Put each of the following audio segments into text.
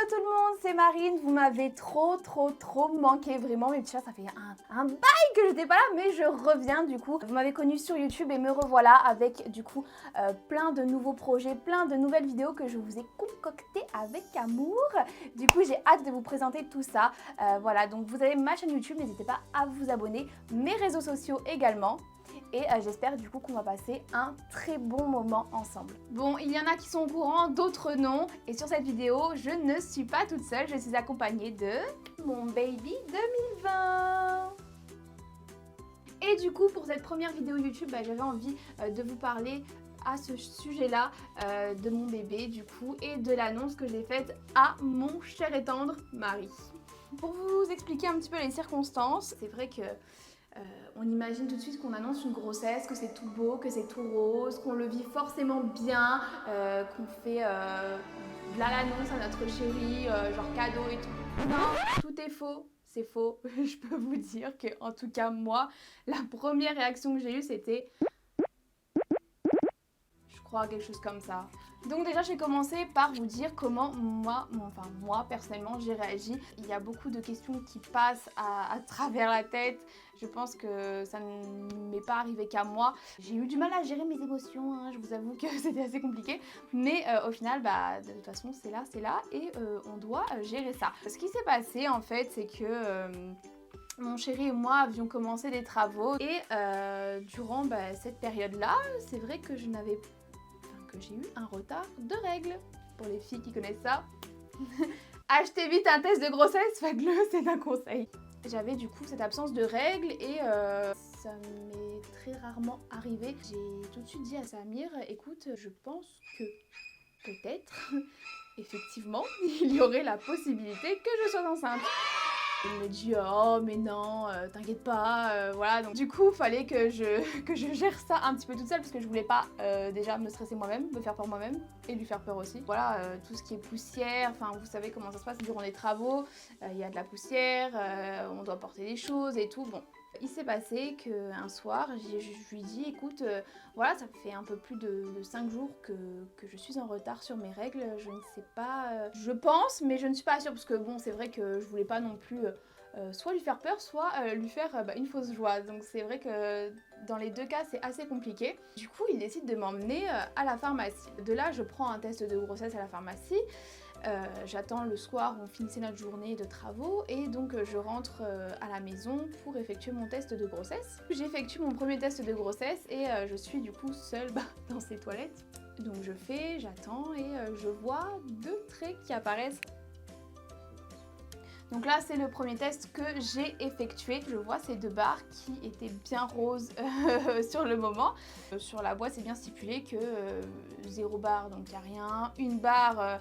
tout le monde, c'est Marine. Vous m'avez trop manqué, vraiment mes petits chats, ça fait un bail que j'étais pas là, mais je reviens du coup. Vous m'avez connue sur YouTube et me revoilà avec du coup plein de nouveaux projets, plein de nouvelles vidéos que je vous ai concoctées avec amour. Du coup j'ai hâte de vous présenter tout ça. Voilà, donc vous avez ma chaîne YouTube, n'hésitez pas à vous abonner, mes réseaux sociaux également. Et j'espère du coup qu'on va passer un très bon moment ensemble. Bon, il y en a qui sont au courant, d'autres non. Et sur cette vidéo, je ne suis pas toute seule, je suis accompagnée de mon baby 2020. Et du coup, pour cette première vidéo YouTube, j'avais envie de vous parler à ce sujet-là de mon bébé du coup et de l'annonce que j'ai faite à mon cher et tendre mari. Pour vous expliquer un petit peu les circonstances, c'est vrai que on imagine tout de suite qu'on annonce une grossesse, que c'est tout beau, que c'est tout rose, qu'on le vit forcément bien, qu'on fait de l'annonce à notre chéri, genre cadeau et tout. Non, tout est faux, c'est faux. Je peux vous dire que, en tout cas moi, la première réaction que j'ai eue c'était, je crois, quelque chose comme ça. Donc déjà, je vais commencer par vous dire comment moi personnellement, j'ai réagi. Il y a beaucoup de questions qui passent à travers la tête. Je pense que ça ne m'est pas arrivé qu'à moi. J'ai eu du mal à gérer mes émotions, hein. Je vous avoue que c'était assez compliqué. Mais au final, de toute façon, c'est là et on doit gérer ça. Ce qui s'est passé en fait, c'est que mon chéri et moi avions commencé des travaux et durant cette période-là, c'est vrai que j'ai eu un retard de règles. Pour les filles qui connaissent ça, achetez vite un test de grossesse, faites-le, c'est un conseil. J'avais du coup cette absence de règles et ça m'est très rarement arrivé. J'ai tout de suite dit à Samir, écoute, je pense que peut-être, effectivement, il y aurait la possibilité que je sois enceinte. Il me dit oh mais non, t'inquiète pas, voilà. Donc du coup fallait que je gère ça un petit peu toute seule parce que je voulais pas déjà me stresser moi-même, me faire peur moi-même et lui faire peur aussi. Voilà, tout ce qui est poussière, enfin vous savez comment ça se passe durant les travaux, il y a de la poussière, on doit porter des choses et tout, bon. Il s'est passé qu'un soir, je lui dis écoute, voilà, ça fait un peu plus de 5 jours que je suis en retard sur mes règles, je ne sais pas, je pense, mais je ne suis pas sûre parce que bon, c'est vrai que je voulais pas non plus soit lui faire peur, soit lui faire une fausse joie. Donc c'est vrai que dans les deux cas, c'est assez compliqué. Du coup, il décide de m'emmener à la pharmacie. De là, je prends un test de grossesse à la pharmacie. J'attends le soir, on finissait notre journée de travaux et donc je rentre à la maison pour effectuer mon test de grossesse. J'effectue mon premier test de grossesse et je suis du coup seule dans ces toilettes. Donc j'attends et je vois 2 traits qui apparaissent. Donc là c'est le premier test que j'ai effectué. Je vois ces 2 barres qui étaient bien roses sur le moment. Sur la boîte c'est bien stipulé que 0 barre, donc il n'y a rien. 1 barre...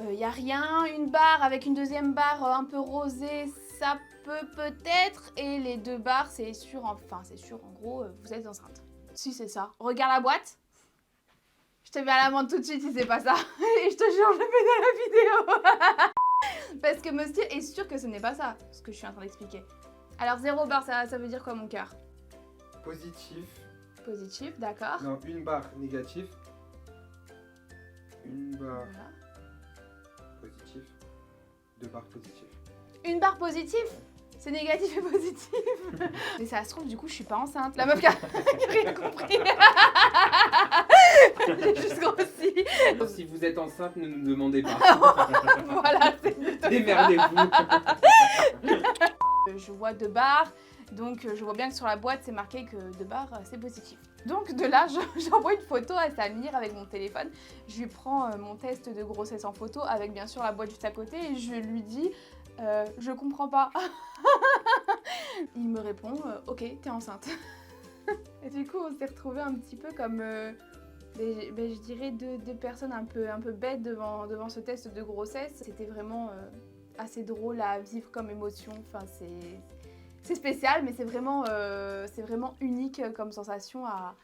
y a rien, 1 barre avec une 2e barre un peu rosée, ça peut-être, et les 2 barres c'est sûr, enfin c'est sûr, en gros vous êtes enceinte. Si c'est ça, regarde la boîte, je te mets à l'amende tout de suite si c'est pas ça, et je te jure je le mets dans la vidéo. Parce que monsieur est sûr que ce n'est pas ça, ce que je suis en train d'expliquer. Alors 0 barre ça veut dire quoi mon cœur? Positif. Positif, d'accord. Non, 1 barre négatif. 1 barre positif. 2 barres positives. 1 barre positive? C'est négatif et positif. Mais ça se trouve, du coup, je suis pas enceinte. La meuf qui a rien compris. J'ai juste grossi. Si vous êtes enceinte, ne nous demandez pas. Voilà, c'est plutôt Démerdez-vous. Je vois 2 barres. Donc je vois bien que sur la boîte c'est marqué que 2 barres c'est positif. Donc de là j'envoie une photo à Samir avec mon téléphone. Je lui prends mon test de grossesse en photo avec bien sûr la boîte juste à côté et je lui dis je comprends pas. Il me répond ok t'es enceinte. Et du coup on s'est retrouvés un petit peu comme je dirais deux personnes un peu bêtes devant ce test de grossesse. C'était vraiment assez drôle à vivre comme émotion. Enfin c'est spécial, mais c'est vraiment unique comme sensation à...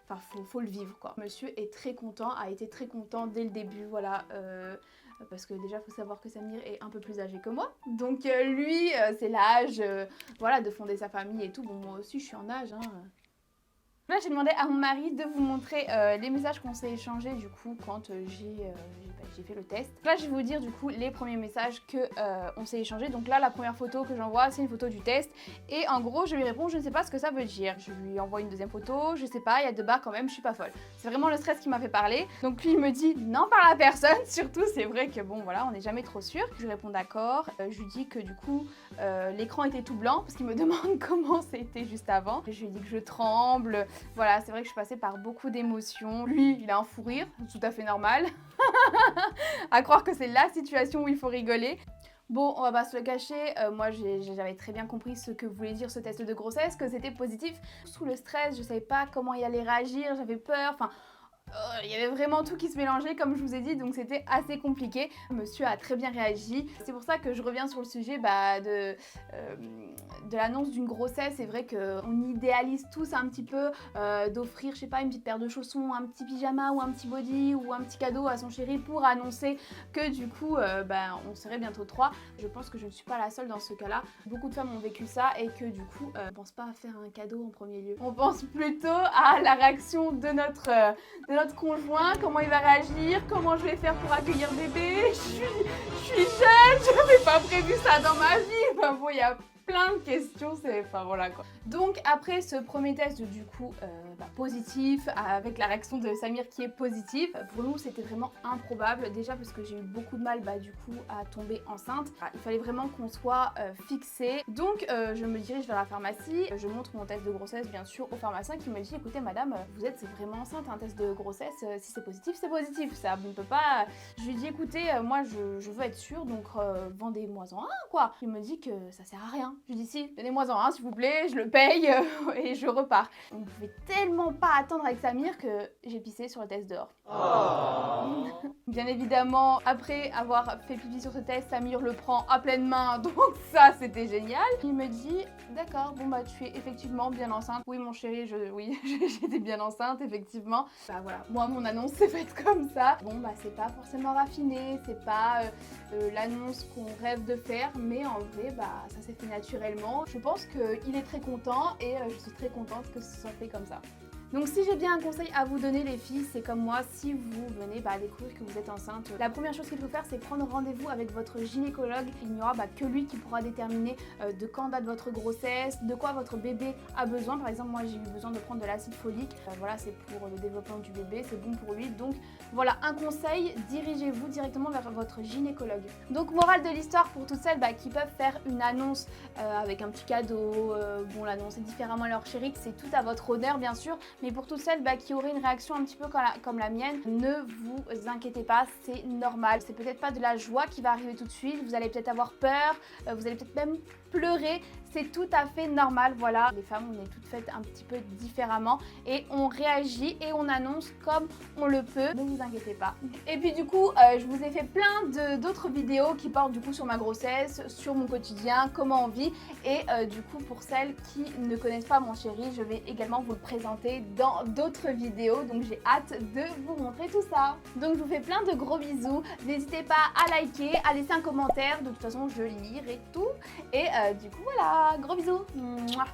Enfin, faut le vivre, quoi. Monsieur est très content, a été très content dès le début, voilà. Parce que déjà, il faut savoir que Samir est un peu plus âgé que moi. Donc lui, c'est l'âge, voilà, de fonder sa famille et tout. Bon, moi aussi, je suis en âge, hein. Là, j'ai demandé à mon mari de vous montrer les messages qu'on s'est échangés, du coup, quand j'ai j'ai fait le test. Là, je vais vous dire du coup les premiers messages que on s'est échangés. Donc là, la première photo que j'envoie, c'est une photo du test. Et en gros, je lui réponds, je ne sais pas ce que ça veut dire. Je lui envoie une deuxième photo, je sais pas, il y a 2 barres quand même, je suis pas folle. C'est vraiment le stress qui m'a fait parler. Donc lui, il me dit, n'en parle à personne. Surtout, c'est vrai que bon, voilà, on n'est jamais trop sûr. Je lui réponds d'accord. Je lui dis que du coup, l'écran était tout blanc parce qu'il me demande comment c'était juste avant. Je lui dis que je tremble. Voilà, c'est vrai que je suis passée par beaucoup d'émotions. Lui, il a un fou rire, tout à fait normal. À croire que c'est la situation où il faut rigoler. Bon, on va pas se le cacher, moi j'avais très bien compris ce que voulait dire ce test de grossesse, que c'était positif. Sous le stress, je savais pas comment il allait réagir, j'avais peur, enfin... il y avait vraiment tout qui se mélangeait comme je vous ai dit, donc c'était assez compliqué. Monsieur a très bien réagi. C'est pour ça que je reviens sur le sujet de l'annonce d'une grossesse. C'est vrai qu'on idéalise tous un petit peu d'offrir, je sais pas, une petite paire de chaussons, un petit pyjama ou un petit body ou un petit cadeau à son chéri pour annoncer que du coup on serait bientôt 3. Je pense que je ne suis pas la seule dans ce cas-là. Beaucoup de femmes ont vécu ça et que du coup on pense pas à faire un cadeau en premier lieu. On pense plutôt à la réaction de notre conjoint, comment il va réagir, comment je vais faire pour accueillir bébé, je suis jeune, je n'avais pas prévu ça dans ma vie. Enfin bon, il y a plein de questions, enfin voilà quoi. Donc après ce premier test du coup positif, avec la réaction de Samir qui est positive, pour nous c'était vraiment improbable, déjà parce que j'ai eu beaucoup de mal du coup à tomber enceinte. Il fallait vraiment qu'on soit fixé. Donc je me dirige vers la pharmacie, je montre mon test de grossesse bien sûr au pharmacien qui me dit écoutez madame, vous êtes vraiment enceinte, un test de grossesse, si c'est positif, ça ne peut pas... Je lui dis écoutez, moi je veux être sûre, donc vendez-moi-en un quoi. Il me dit que ça sert à rien. Je lui dis si, donnez-moi-en un s'il vous plaît, je le paye et je repars. On ne pouvait tellement pas attendre avec Samir que j'ai pissé sur le test dehors. Oh. Bien évidemment, après avoir fait pipi sur ce test, Samir le prend à pleine main, donc ça c'était génial. Il me dit d'accord, bon tu es effectivement bien enceinte. Oui mon chéri, oui j'étais bien enceinte effectivement. Voilà, moi mon annonce s'est faite comme ça. Bon c'est pas forcément raffiné, c'est pas l'annonce qu'on rêve de faire, mais en vrai ça s'est fait naturellement. Je pense qu'il est très content et je suis très contente que ce soit fait comme ça. Donc si j'ai bien un conseil à vous donner les filles, c'est comme moi, si vous venez découvrir que vous êtes enceinte, la première chose qu'il faut faire c'est prendre rendez-vous avec votre gynécologue. Il n'y aura que lui qui pourra déterminer de quand date votre grossesse, de quoi votre bébé a besoin. Par exemple moi j'ai eu besoin de prendre de l'acide folique, voilà c'est pour le développement du bébé, c'est bon pour lui. Donc voilà un conseil, dirigez-vous directement vers votre gynécologue. Donc morale de l'histoire pour toutes celles qui peuvent faire une annonce avec un petit cadeau, l'annoncer différemment à leur chéri, c'est tout à votre honneur bien sûr. Mais pour toutes celles qui auraient une réaction un petit peu comme la mienne, ne vous inquiétez pas, c'est normal. C'est peut-être pas de la joie qui va arriver tout de suite, vous allez peut-être avoir peur, vous allez peut-être même pleurer, c'est tout à fait normal, voilà. Les femmes, on est toutes faites un petit peu différemment et on réagit et on annonce comme on le peut, ne vous inquiétez pas. Et puis du coup, je vous ai fait plein d'autres vidéos qui portent du coup sur ma grossesse, sur mon quotidien, comment on vit et du coup pour celles qui ne connaissent pas mon chéri, je vais également vous le présenter dans d'autres vidéos, donc j'ai hâte de vous montrer tout ça. Donc je vous fais plein de gros bisous, n'hésitez pas à liker, à laisser un commentaire, de toute façon je lirai tout et du coup voilà, gros bisous. Mouah.